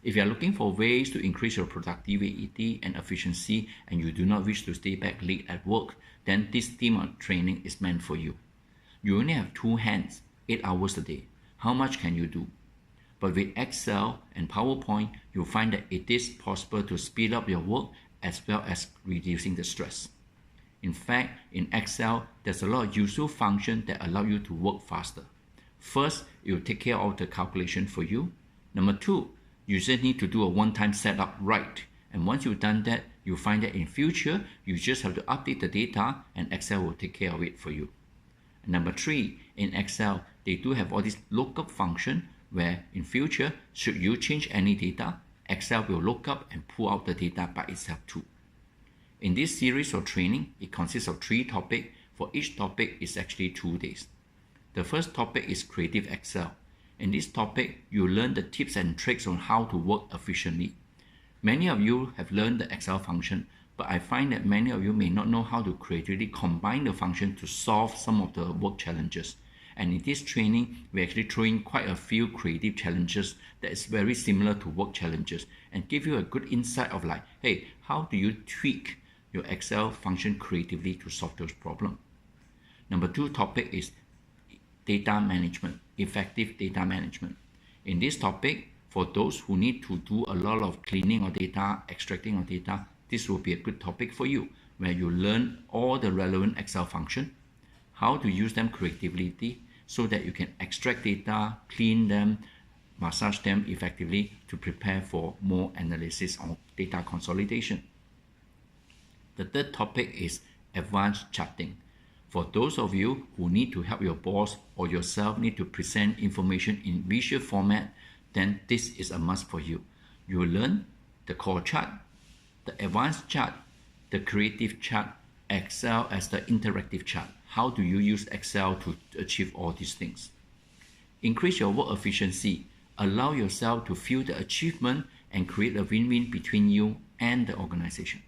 If you are looking for ways to increase your productivity and efficiency and you do not wish to stay back late at work, then this team of training is meant for you. You only have 2 hands, 8 hours a day. How much can you do? But with Excel and PowerPoint, you'll find that it is possible to speed up your work as well as reducing the stress. In fact, in Excel, there's a lot of useful functions that allow you to work faster. First, it will take care of the calculation for you. Number 2, you just need to do a one-time setup right. And once you've done that, you'll find that in future, you just have to update the data and Excel will take care of it for you. And number 3, in Excel, they do have all this lookup function where in future, should you change any data, Excel will look up and pull out the data by itself too. In this series of training, it consists of 3 topics. For each topic, it's actually 2 days. The first topic is Creative Excel. In this topic, you learn the tips and tricks on how to work efficiently. Many of you have learned the Excel function, but I find that many of you may not know how to creatively combine the function to solve some of the work challenges. And in this training, we actually throw in quite a few creative challenges that is very similar to work challenges and give you a good insight of like, hey, how do you tweak your Excel function creatively to solve those problems? Number 2 topic is data management, effective data management. In this topic, for those who need to do a lot of cleaning of data, extracting of data, this will be a good topic for you, where you learn all the relevant Excel functions, how to use them creatively so that you can extract data, clean them, massage them effectively to prepare for more analysis on data consolidation. The third topic is advanced charting. For those of you who need to help your boss or yourself need to present information in visual format, then this is a must for you. You will learn the core chart, the advanced chart, the creative chart, Excel as the interactive chart. How do you use Excel to achieve all these things? Increase your work efficiency. Allow yourself to feel the achievement and create a win-win between you and the organization.